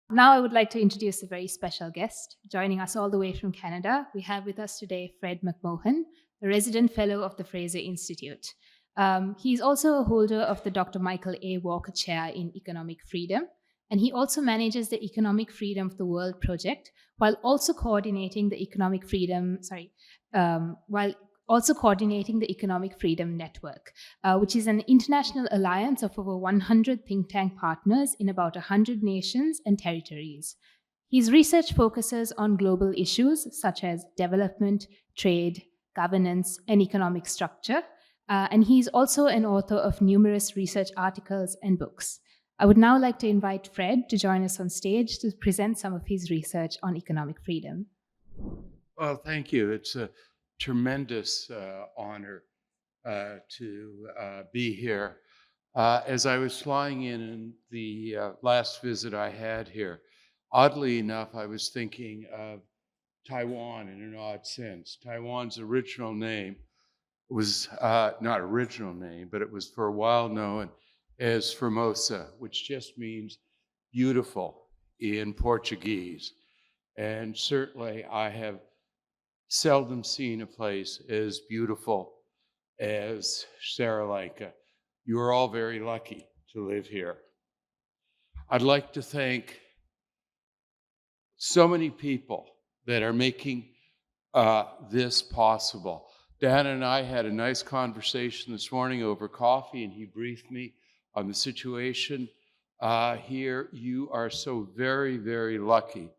Now I would like to introduce a very special guest. Joining us all the way from Canada, we have with us today Fred McMahon, a resident fellow of the Fraser Institute. He's also a holder of the Dr. Michael A. Walker Chair in Economic Freedom, and he also manages the Economic Freedom of the World project while also coordinating the Economic Freedom Network, which is an international alliance of over 100 think tank partners in about 100 nations and territories. His research focuses on global issues such as development, trade, governance, and economic structure. And he's also an author of numerous research articles and books. I would now like to invite Fred to join us on stage to present some of his research on economic freedom. Well, thank you. It's a tremendous honor to be here. As I was flying in the last visit I had here, oddly enough, I was thinking of Taiwan in an odd sense. Taiwan's original name was not original name, but it was for a while known as Formosa, which just means beautiful in Portuguese. And certainly I have seldom seen a place as beautiful as Sri Lanka. You are all very lucky to live here. I'd like to thank so many people that are making this possible. Dan and I had a nice conversation this morning over coffee, and he briefed me on the situation here. You are so very, very lucky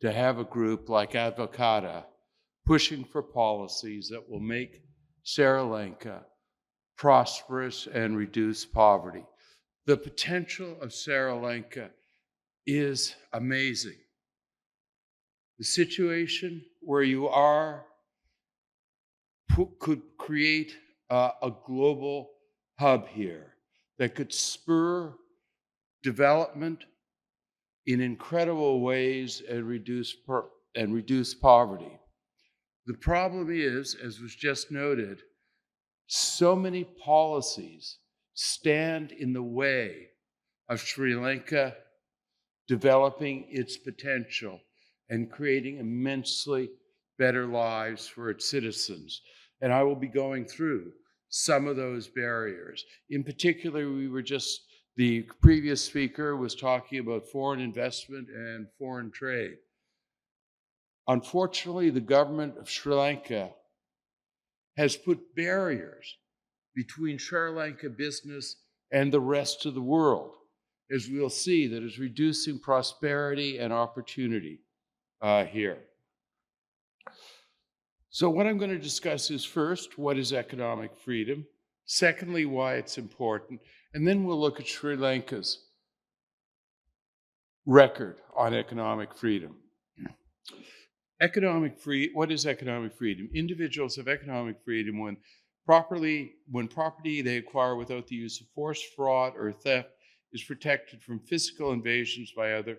to have a group like Advocata pushing for policies that will make Sri Lanka prosperous and reduce poverty. The potential of Sri Lanka is amazing. The situation where you are could create a global hub here that could spur development in incredible ways and reduce poverty. The problem is, as was just noted, so many policies stand in the way of Sri Lanka developing its potential and creating immensely better lives for its citizens. And I will be going through some of those barriers. In particular, the previous speaker was talking about foreign investment and foreign trade. Unfortunately, the government of Sri Lanka has put barriers between Sri Lanka business and the rest of the world, as we'll see, that is reducing prosperity and opportunity here. So what I'm going to discuss is first, what is economic freedom? Secondly, why it's important. And then we'll look at Sri Lanka's record on economic freedom. What is economic freedom? Individuals have economic freedom when property they acquire without the use of force, fraud, or theft is protected from physical invasions by others,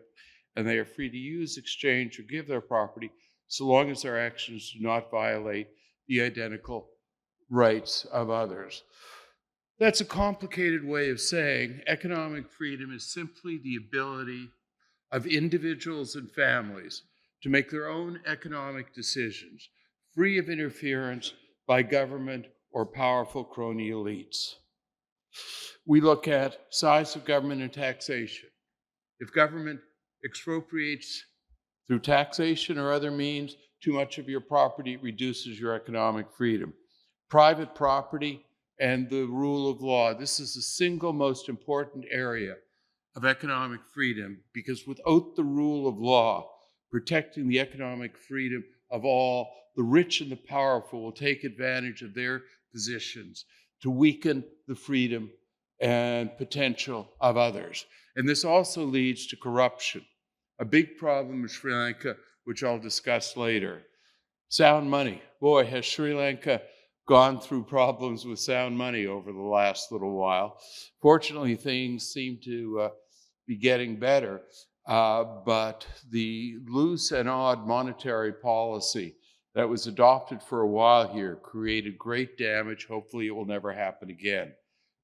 and they are free to use, exchange, or give their property so long as their actions do not violate the identical rights of others. That's a complicated way of saying economic freedom is simply the ability of individuals and families to make their own economic decisions, free of interference by government or powerful crony elites. We look at size of government and taxation. If government expropriates through taxation or other means too much of your property, reduces your economic freedom. Private property and the rule of law. This is the single most important area of economic freedom, because without the rule of law protecting the economic freedom of all, the rich and the powerful will take advantage of their positions to weaken the freedom and potential of others. And this also leads to corruption, a big problem in Sri Lanka, which I'll discuss later. Sound money. Boy, has Sri Lanka gone through problems with sound money over the last little while. Fortunately, things seem to be getting better, but the loose and odd monetary policy that was adopted for a while here created great damage. Hopefully, it will never happen again.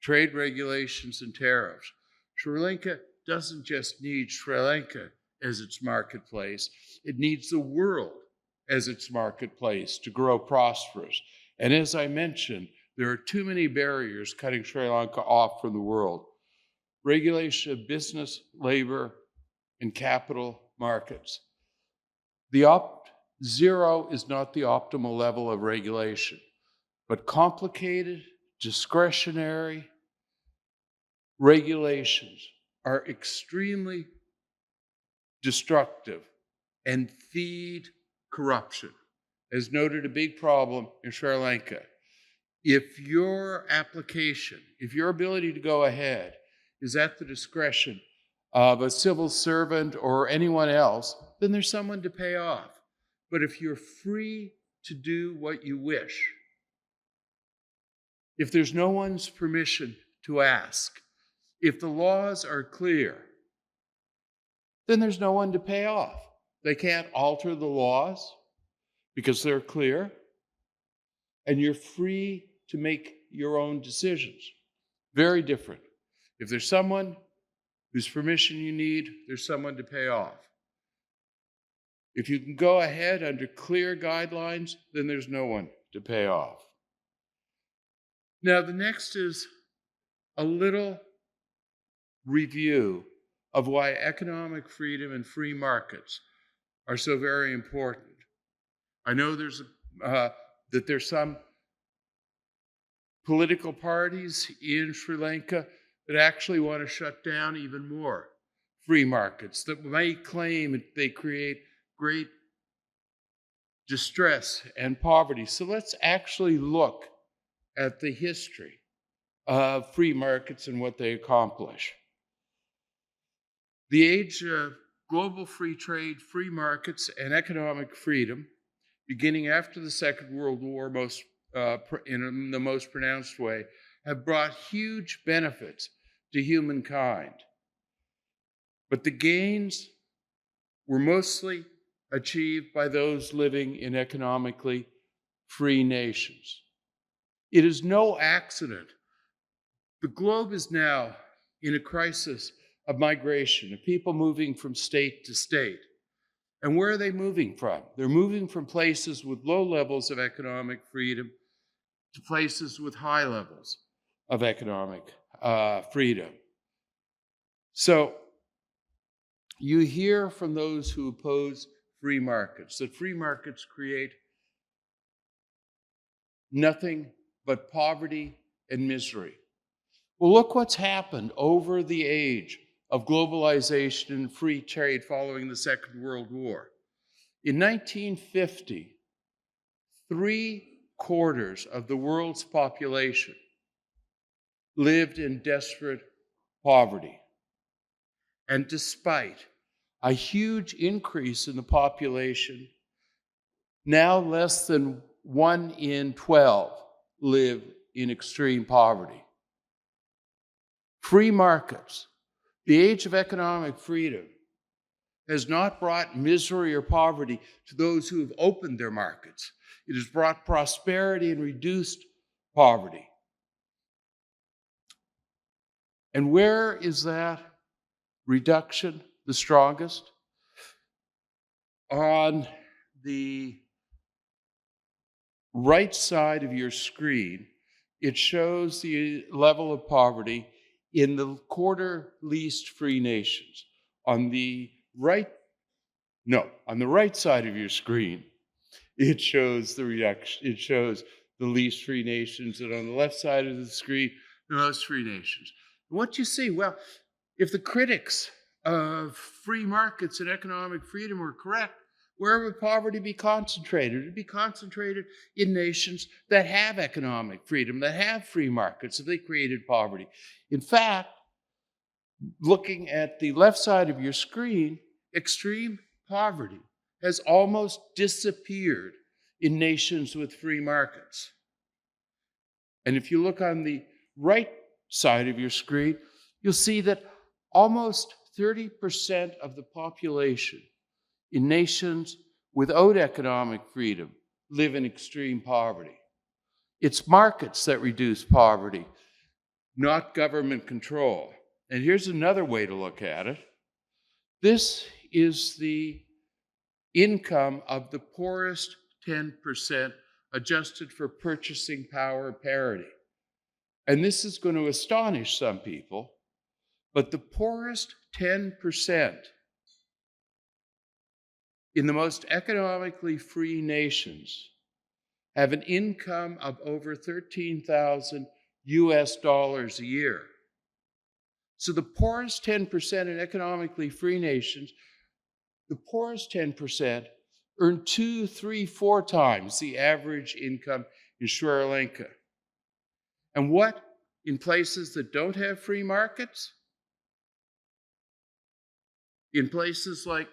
Trade regulations and tariffs. Sri Lanka doesn't just need Sri Lanka as its marketplace. It needs the world as its marketplace to grow prosperous. And as I mentioned, there are too many barriers cutting Sri Lanka off from the world. Regulation of business, labor, and capital markets. Zero is not the optimal level of regulation, but complicated, discretionary regulations are extremely destructive and feed corruption. As noted, a big problem in Sri Lanka. If your application, if your ability to go ahead is at the discretion of a civil servant or anyone else, then there's someone to pay off. But if you're free to do what you wish, if there's no one's permission to ask, if the laws are clear, then there's no one to pay off. They can't alter the laws because they're clear, and you're free to make your own decisions. Very different. If there's someone whose permission you need, there's someone to pay off. If you can go ahead under clear guidelines, then there's no one to pay off. Now, the next is a little review of why economic freedom and free markets are so very important. I know that there's some political parties in Sri Lanka that actually want to shut down even more free markets, that may claim that they create great distress and poverty. So let's actually look at the history of free markets and what they accomplish. The age of global free trade, free markets, and economic freedom, beginning after the Second World War in the most pronounced way, have brought huge benefits to humankind. But the gains were mostly achieved by those living in economically free nations. It is no accident. The globe is now in a crisis of migration, of people moving from state to state. And where are they moving from? They're moving from places with low levels of economic freedom to places with high levels of economic freedom. So you hear from those who oppose free markets that free markets create nothing but poverty and misery. Well, look what's happened over the age of globalization and free trade following the Second World War. In 1950, 3/4 of the world's population lived in desperate poverty. And despite a huge increase in the population, now less than 1 in 12 live in extreme poverty. Free markets, the age of economic freedom, has not brought misery or poverty to those who have opened their markets. It has brought prosperity and reduced poverty. And where is that reduction the strongest? On the right side of your screen, it shows the level of poverty in the quarter least free nations. On the right side of your screen, it shows the reduction. It shows the least free nations, and on the left side of the screen, the most free nations. And what you see, well, if the critics of free markets and economic freedom were correct, where would poverty be concentrated? It would be concentrated in nations that have economic freedom, that have free markets, so they created poverty. In fact, looking at the left side of your screen, extreme poverty has almost disappeared in nations with free markets. And if you look on the right side of your screen, you'll see that almost 30% of the population in nations without economic freedom live in extreme poverty. It's markets that reduce poverty, not government control. And here's another way to look at it. This is the income of the poorest 10% adjusted for purchasing power parity. And this is going to astonish some people, but the poorest 10% in the most economically free nations have an income of over $13,000 US a year. So the poorest 10% in economically free nations, the poorest 10% earn 2, 3, 4 times the average income in Sri Lanka. And what in places that don't have free markets? In places like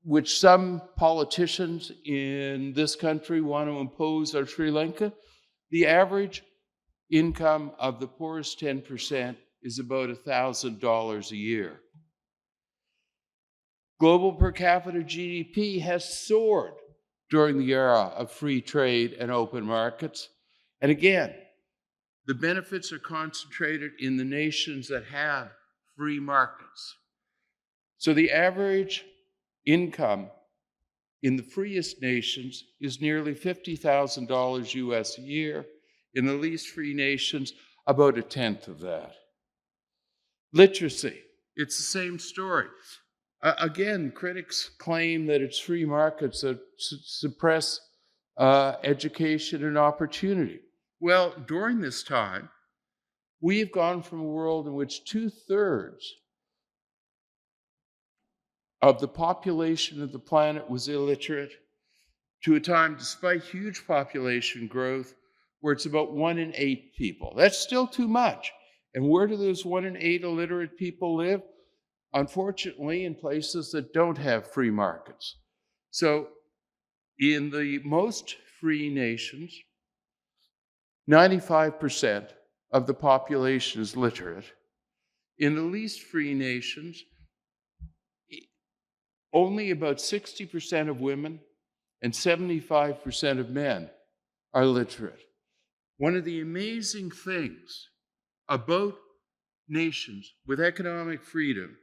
which some politicians in this country want to impose on Sri Lanka, the average income of the poorest 10% is about $1,000 a year. Global per capita GDP has soared during the era of free trade and open markets. And again, the benefits are concentrated in the nations that have free markets. So the average income in the freest nations is nearly $50,000 US a year. In the least free nations, about 1/10 of that. Literacy, it's the same story. Again, critics claim that it's free markets that suppress education and opportunity. Well, during this time, we've gone from a world in which 2/3 of the population of the planet was illiterate to a time, despite huge population growth, where it's about 1 in 8 people. That's still too much. And where do those 1 in 8 illiterate people live? Unfortunately, in places that don't have free markets. So in the most free nations, 95% of the population is literate. In the least free nations, only about 60% of women and 75% of men are literate. One of the amazing things about nations with economic freedom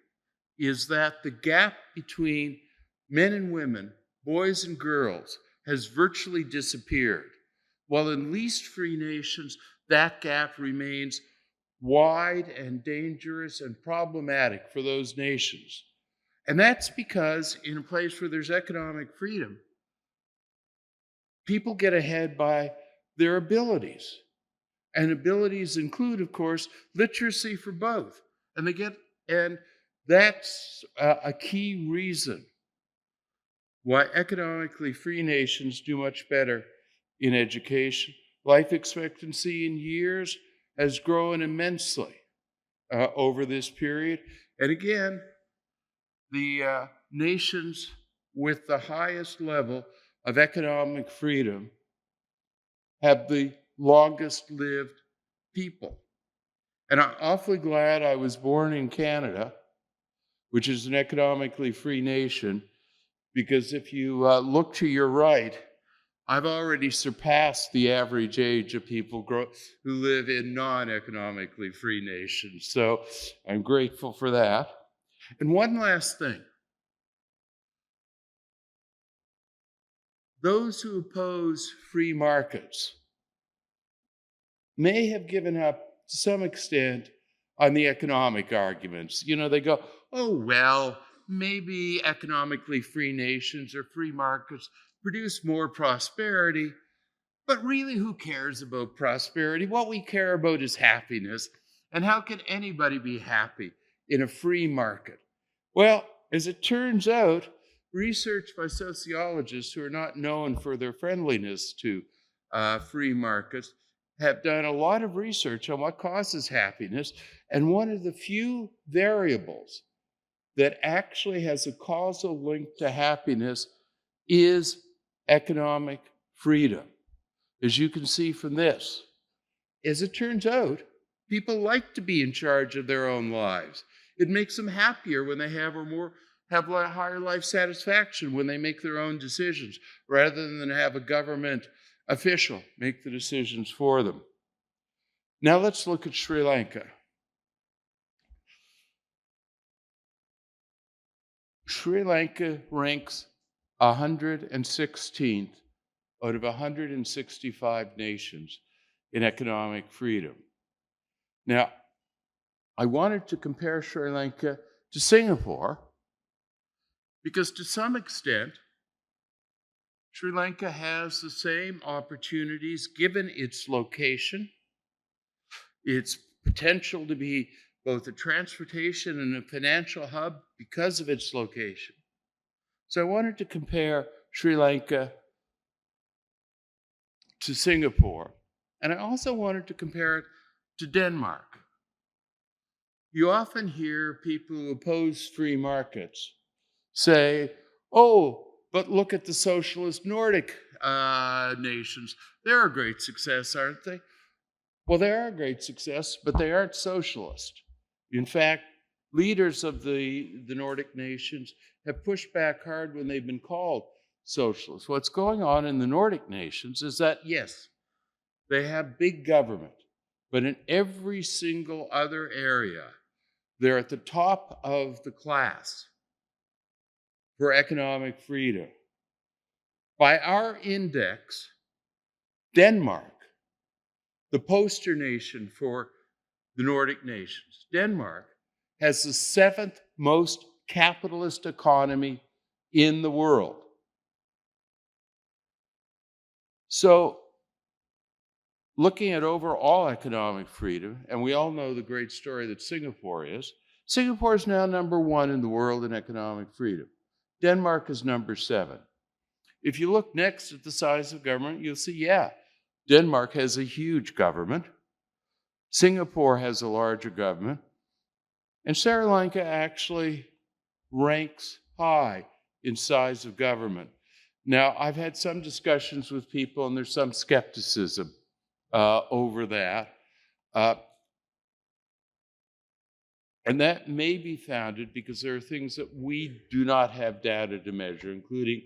is that the gap between men and women, boys and girls, has virtually disappeared. While in least free nations, that gap remains wide and dangerous and problematic for those nations. And that's because in a place where there's economic freedom, people get ahead by their abilities. And abilities include, of course, literacy for both. And that's a key reason why economically free nations do much better in education. Life expectancy in years has grown immensely over this period. And again, the nations with the highest level of economic freedom have the longest lived people. And I'm awfully glad I was born in Canada, which is an economically free nation, because if you look to your right, I've already surpassed the average age of people who live in non-economically free nations. So I'm grateful for that. And one last thing. Those who oppose free markets may have given up to some extent on the economic arguments. You know, they go, oh, well, maybe economically free nations or free markets produce more prosperity, but really who cares about prosperity? What we care about is happiness. And how can anybody be happy in a free market? Well, as it turns out, research by sociologists who are not known for their friendliness to free markets have done a lot of research on what causes happiness. And one of the few variables that actually has a causal link to happiness is economic freedom. As you can see from this, as it turns out, people like to be in charge of their own lives. It makes them happier when they have a higher life satisfaction when they make their own decisions, rather than have a government official make the decisions for them. Now let's look at Sri Lanka. Sri Lanka ranks 116th out of 165 nations in economic freedom. Now, I wanted to compare Sri Lanka to Singapore because to some extent, Sri Lanka has the same opportunities given its location, its potential to be both a transportation and a financial hub because of its location. So I wanted to compare Sri Lanka to Singapore, and I also wanted to compare it to Denmark. You often hear people who oppose free markets say, oh, but look at the socialist Nordic nations. They're a great success, aren't they? Well, they are a great success, but they aren't socialist. In fact, leaders of the Nordic nations have pushed back hard when they've been called socialist. What's going on in the Nordic nations is that, yes, they have big government, but in every single other area, they're at the top of the class for economic freedom. By our index, Denmark, the poster nation for the Nordic nations, Denmark has the 7th most capitalist economy in the world. So, looking at overall economic freedom, and we all know the great story that Singapore is now number 1 in the world in economic freedom. Denmark is number 7. If you look next at the size of government, you'll see, yeah, Denmark has a huge government. Singapore has a larger government. And Sri Lanka actually ranks high in size of government. Now, I've had some discussions with people, and there's some skepticism over that. And that may be founded because there are things that we do not have data to measure, including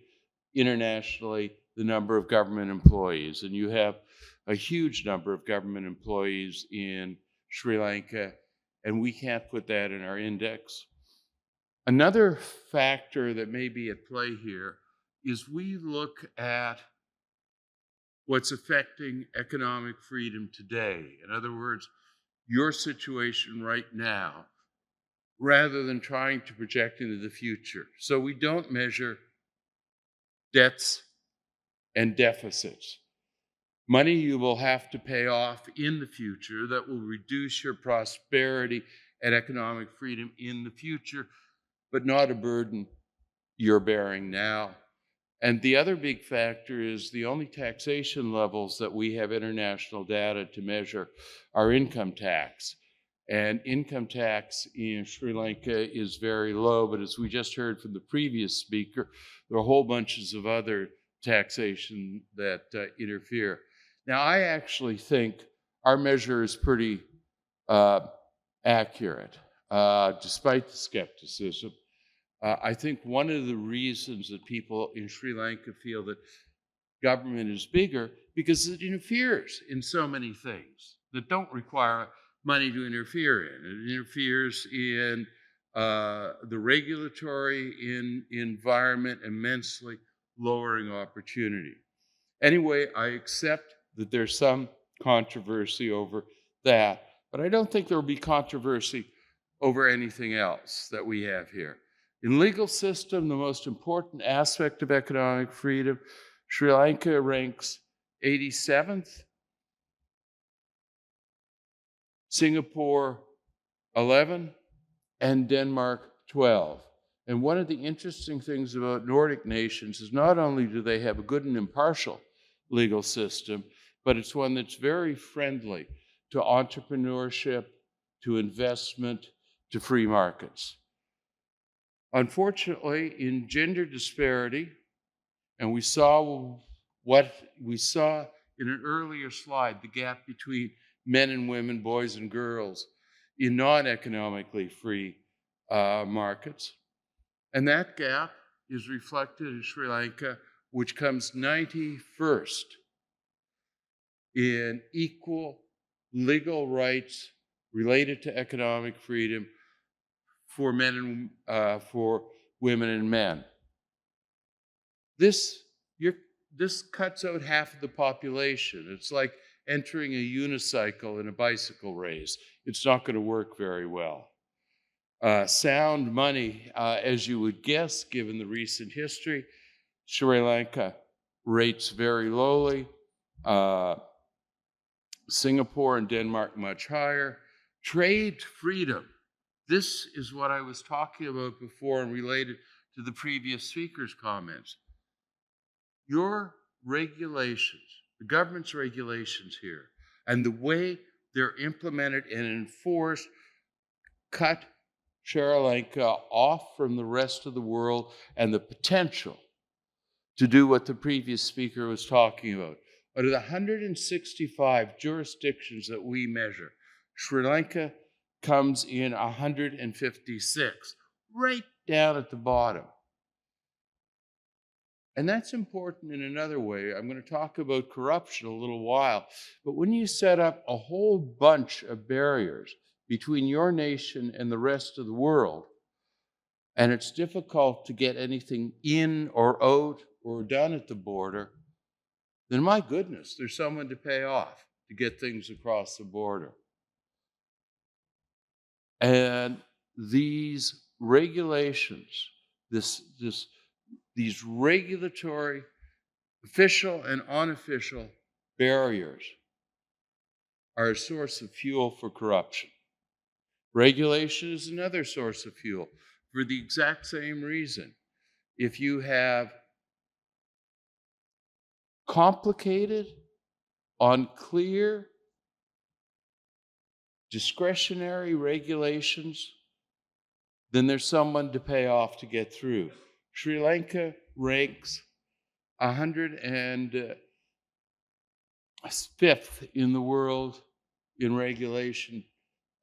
internationally the number of government employees. And you have a huge number of government employees in Sri Lanka, and we can't put that in our index. Another factor that may be at play here is we look at what's affecting economic freedom today. In other words, your situation right now, rather than trying to project into the future. So we don't measure debts and deficits. Money you will have to pay off in the future that will reduce your prosperity and economic freedom in the future, but not a burden you're bearing now. And the other big factor is the only taxation levels that we have international data to measure are income tax. And income tax in Sri Lanka is very low, but as we just heard from the previous speaker, there are whole bunches of other taxation that interfere. Now, I actually think our measure is pretty accurate, despite the skepticism. I think one of the reasons that people in Sri Lanka feel that government is bigger because it interferes in so many things that don't require money to interfere in. It interferes in the regulatory environment immensely, lowering opportunity. Anyway, I accept that there's some controversy over that, but I don't think there will be controversy over anything else that we have here. In legal system, the most important aspect of economic freedom, Sri Lanka ranks 87th, Singapore 11, and Denmark 12. And one of the interesting things about Nordic nations is not only do they have a good and impartial legal system, but it's one that's very friendly to entrepreneurship, to investment, to free markets. Unfortunately, in gender disparity, and we saw what we saw in an earlier slide, the gap between men and women, boys and girls, in non-economically free markets. And that gap is reflected in Sri Lanka, which comes 91st in equal legal rights related to economic freedom for men and for women and men. This cuts out half of the population. It's like entering a unicycle in a bicycle race. It's not going to work very well. Sound money, as you would guess, given the recent history, Sri Lanka rates very lowly. Singapore and Denmark much higher. Trade freedom. This is what I was talking about before and related to the previous speaker's comments. Your regulations, the government's regulations here, and the way they're implemented and enforced cut Sri Lanka off from the rest of the world and the potential to do what the previous speaker was talking about. Out of the 165 jurisdictions that we measure, Sri Lanka comes in 156, right down at the bottom. And that's important in another way. I'm going to talk about corruption a little while. But when you set up a whole bunch of barriers between your nation and the rest of the world, and it's difficult to get anything in or out or done at the border, then my goodness, there's someone to pay off to get things across the border. And these regulations, these regulatory, official and unofficial barriers are a source of fuel for corruption. Regulation is another source of fuel for the exact same reason. If you have complicated, unclear, discretionary regulations, then there's someone to pay off to get through. Sri Lanka ranks 105th in the world in regulation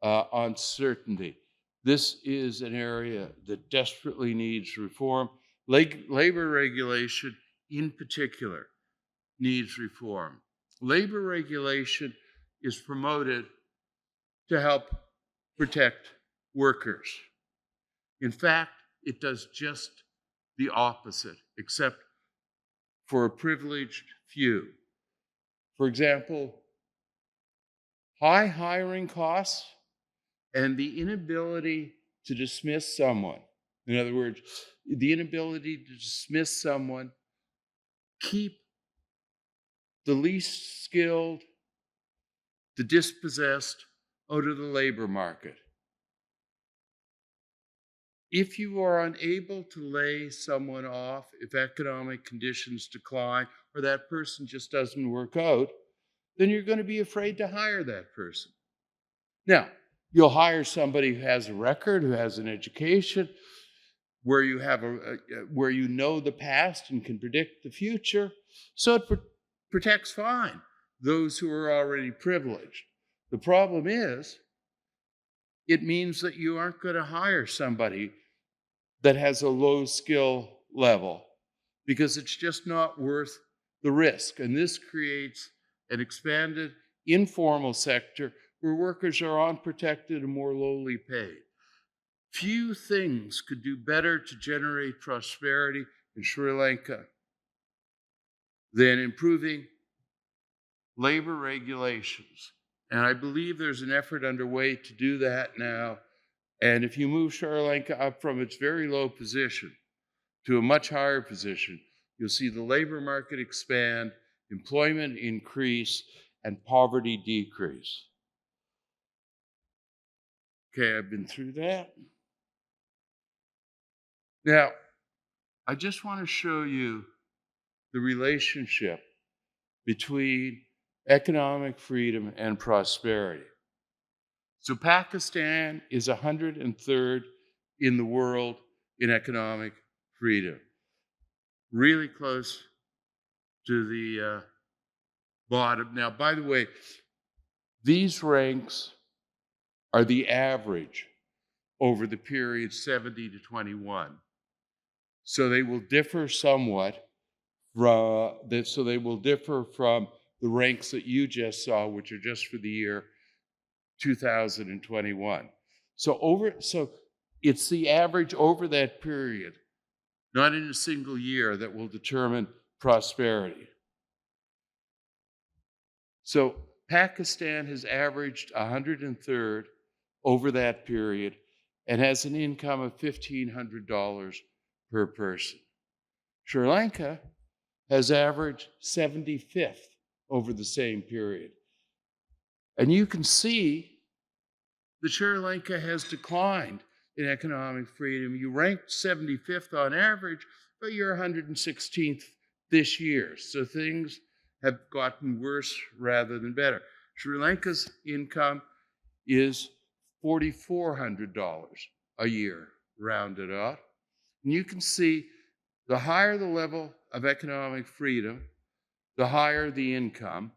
on certainty. This is an area that desperately needs reform. Labor regulation, in particular, needs reform. Labor regulation is promoted to help protect workers. In fact, it does just the opposite, except for a privileged few. For example, high hiring costs and the inability to dismiss someone. In other words, the inability to dismiss someone keep the least skilled, the dispossessed out of the labor market. If you are unable to lay someone off, if economic conditions decline, or that person just doesn't work out, then you're going to be afraid to hire that person. Now, you'll hire somebody who has a record, who has an education, where you have where you know the past and can predict the future, so it protects fine those who are already privileged. The problem is, it means that you aren't going to hire somebody that has a low skill level because it's just not worth the risk. And this creates an expanded informal sector where workers are unprotected and more lowly paid. Few things could do better to generate prosperity in Sri Lanka than improving labor regulations. And I believe there's an effort underway to do that now. And if you move Sri Lanka up from its very low position to a much higher position, you'll see the labor market expand, employment increase, and poverty decrease. Okay, I've been through that. Now, I just want to show you the relationship between economic freedom and prosperity. So Pakistan is 103rd in the world in economic freedom, really close to the bottom. Now, by the way, these ranks are the average over the period 70 to 21. So they will differ somewhat from the ranks that you just saw, which are just for the year 2021. So it's the average over that period not in a single year, that will determine prosperity. So Pakistan has averaged 103rd over that period and has an income of $1,500 per person. Sri Lanka has averaged 75th over the same period. And you can see that Sri Lanka has declined in economic freedom. You ranked 75th on average, but you're 116th this year. So things have gotten worse rather than better. Sri Lanka's income is $4,400 a year, rounded out. And you can see the higher the level of economic freedom, the higher the income,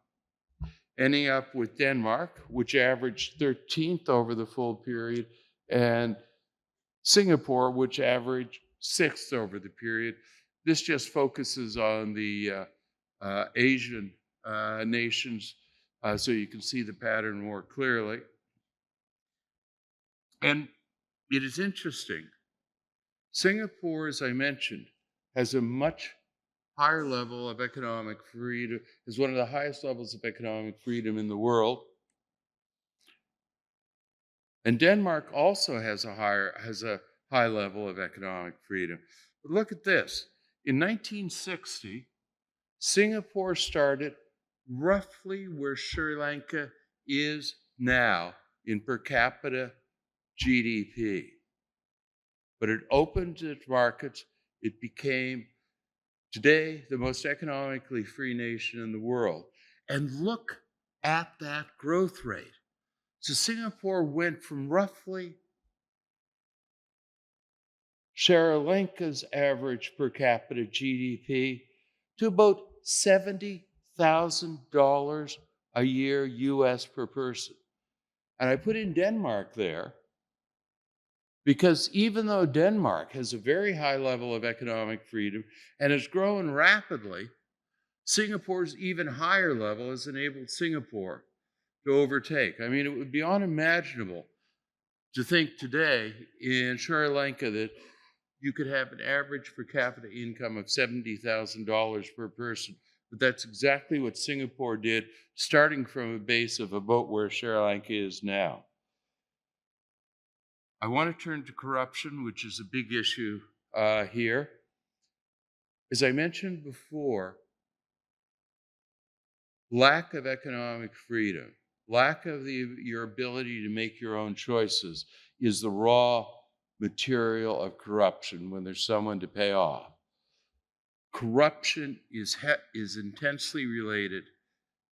ending up with Denmark, which averaged 13th over the full period, and Singapore, which averaged 6th over the period. This just focuses on the Asian nations, so you can see the pattern more clearly. And it is interesting. Singapore, as I mentioned, has a much higher level of economic freedom, is one of the highest levels of economic freedom in the world. And Denmark also has a high level of economic freedom. But look at this. In 1960, Singapore started roughly where Sri Lanka is now in per capita GDP. But it opened its markets. It became today the most economically free nation in the world. And look at that growth rate. So Singapore went from roughly Sri Lanka's average per capita GDP to about $70,000 a year US per person. And I put in Denmark there because even though Denmark has a very high level of economic freedom and has grown rapidly, Singapore's even higher level has enabled Singapore to overtake. I mean, it would be unimaginable to think today in Sri Lanka that you could have an average per capita income of $70,000 per person. But that's exactly what Singapore did, starting from a base of about where Sri Lanka is now. I want to turn to corruption, which is a big issue here. As I mentioned before, lack of economic freedom, lack of your ability to make your own choices is the raw material of corruption when there's someone to pay off. Corruption is intensely related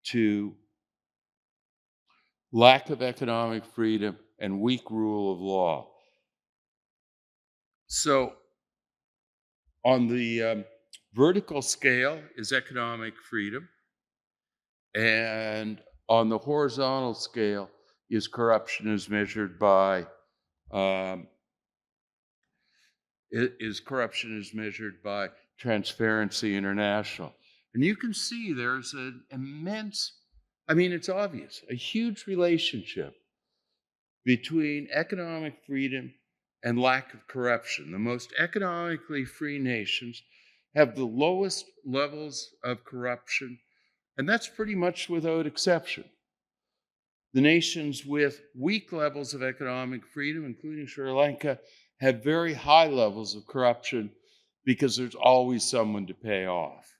to lack of economic freedom and weak rule of law. So on the vertical scale is economic freedom, and on the horizontal scale is corruption as measured by Transparency International. And you can see there's an immense, I mean, it's obvious, a huge relationship between economic freedom and lack of corruption. The most economically free nations have the lowest levels of corruption, and that's pretty much without exception. The nations with weak levels of economic freedom, including Sri Lanka, have very high levels of corruption because there's always someone to pay off.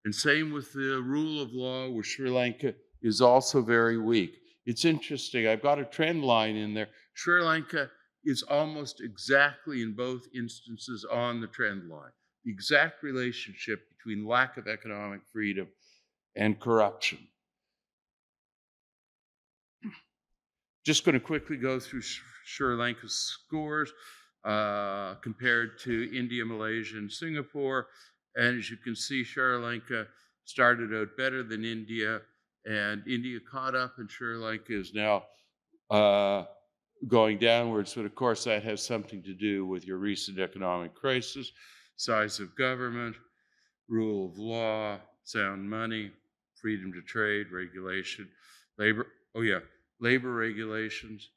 And same with the rule of law, where Sri Lanka is also very weak. It's interesting, I've got a trend line in there. Sri Lanka is almost exactly in both instances on the trend line. The exact relationship between lack of economic freedom and corruption. Just going to quickly go through Sri Lanka's scores compared to India, Malaysia, and Singapore. And as you can see, Sri Lanka started out better than India, and India caught up, and Sri Lanka is now going downwards. But of course, that has something to do with your recent economic crisis, size of government, rule of law, sound money, freedom to trade, regulation, labor regulations.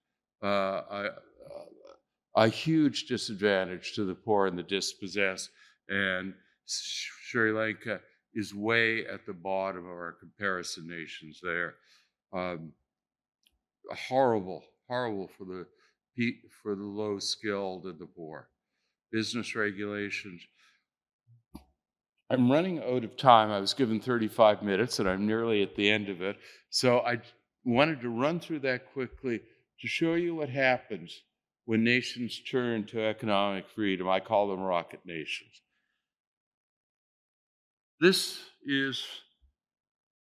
a huge disadvantage to the poor and the dispossessed. And Sri Lanka is way at the bottom of our comparison nations there. Horrible for the low skilled and the poor. Business regulations. I'm running out of time. I was given 35 minutes and I'm nearly at the end of it. So I wanted to run through that quickly to show you what happens when nations turn to economic freedom. I call them rocket nations. This is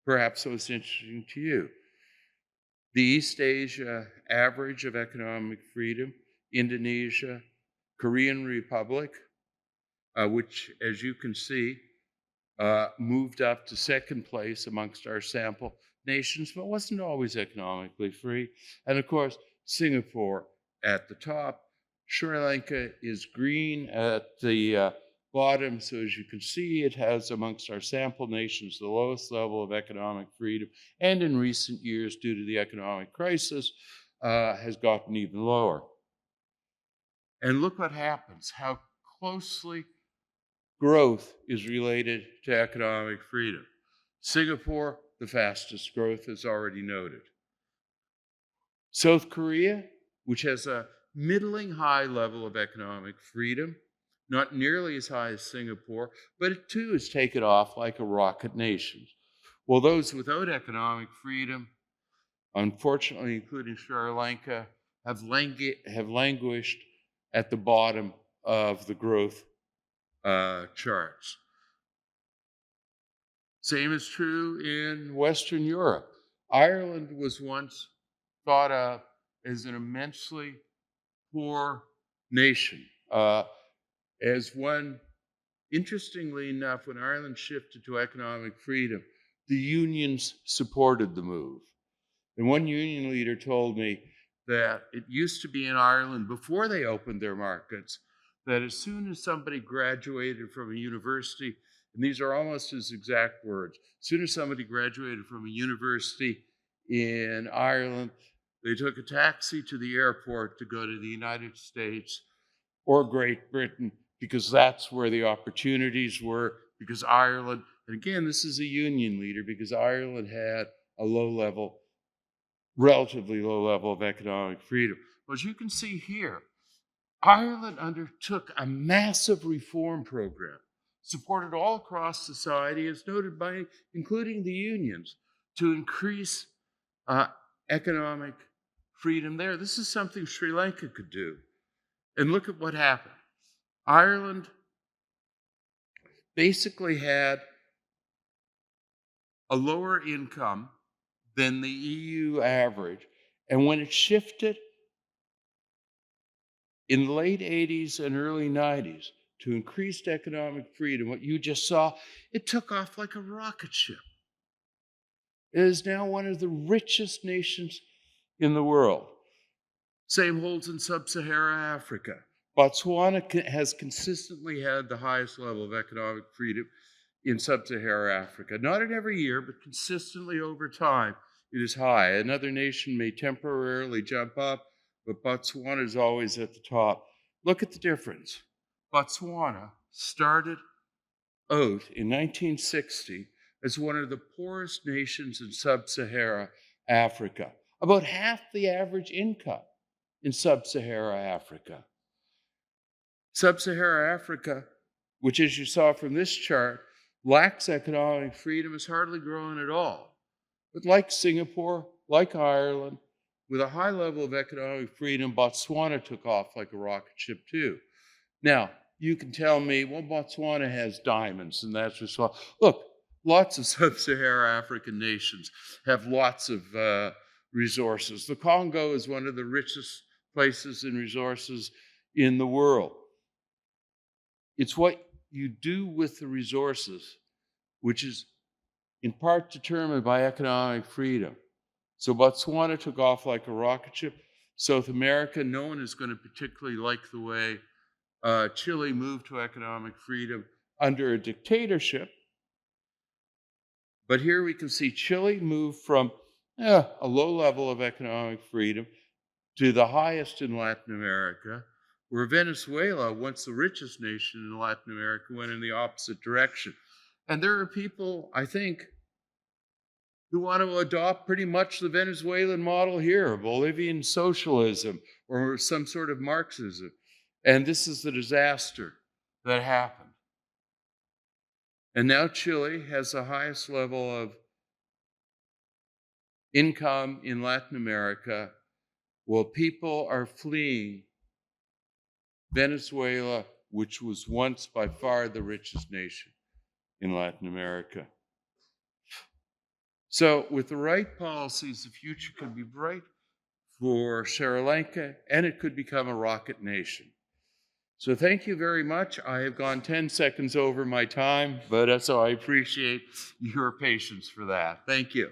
perhaps what's interesting to you. The East Asia average of economic freedom, Indonesia, Korean Republic, which, as you can see, moved up to second place amongst our sample nations, but wasn't always economically free. And of course, Singapore at the top. Sri Lanka is green at the bottom. So as you can see, it has amongst our sample nations the lowest level of economic freedom. And in recent years, due to the economic crisis, has gotten even lower. And look what happens, how closely growth is related to economic freedom. Singapore, the fastest growth, as already noted. South Korea, which has a middling high level of economic freedom, not nearly as high as Singapore, but it too has taken off like a rocket nation. Well, those without economic freedom, unfortunately, including Sri Lanka, have languished at the bottom of the growth charts. Same is true in Western Europe. Ireland was once thought of as an immensely poor nation. Interestingly enough, when Ireland shifted to economic freedom, the unions supported the move. And one union leader told me that it used to be in Ireland, before they opened their markets, that as soon as somebody graduated from a university, and these are almost his exact words, as soon as somebody graduated from a university in Ireland, they took a taxi to the airport to go to the United States or Great Britain, because that's where the opportunities were, because Ireland, and again, this is a union leader, because Ireland had a relatively low level of economic freedom. But as you can see here, Ireland undertook a massive reform program, supported all across society, as noted by including the unions, to increase economic freedom there. This is something Sri Lanka could do. And look at what happened. Ireland basically had a lower income than the EU average. And when it shifted in the late 80s and early 90s to increased economic freedom, what you just saw, it took off like a rocket ship. It is now one of the richest nations in the world. Same holds in sub-Saharan Africa. Botswana has consistently had the highest level of economic freedom in sub-Saharan Africa. Not in every year, but consistently over time, it is high. Another nation may temporarily jump up, but Botswana is always at the top. Look at the difference. Botswana started out in 1960 as one of the poorest nations in sub-Saharan Africa, about half the average income in sub-Saharan Africa. Sub-Saharan Africa, which, as you saw from this chart, lacks economic freedom, is hardly growing at all. But like Singapore, like Ireland, with a high level of economic freedom, Botswana took off like a rocket ship too. Now, you can tell me, well, Botswana has diamonds, and that's just well. Look, lots of sub-Saharan African nations have lots of resources. The Congo is one of the richest places in resources in the world. It's what you do with the resources, which is in part determined by economic freedom. So Botswana took off like a rocket ship. South America, no one is going to particularly like the way Chile moved to economic freedom under a dictatorship. But here we can see Chile move from a low level of economic freedom to the highest in Latin America, where Venezuela, once the richest nation in Latin America, went in the opposite direction. And there are people, I think, who want to adopt pretty much the Venezuelan model here, Bolivian socialism or some sort of Marxism. And this is the disaster that happened. And now Chile has the highest level of income in Latin America, while people are fleeing Venezuela, which was once by far the richest nation in Latin America. So with the right policies, the future could be bright for Sri Lanka, and it could become a rocket nation. So thank you very much. I have gone 10 seconds over my time, but so I appreciate your patience for that. Thank you.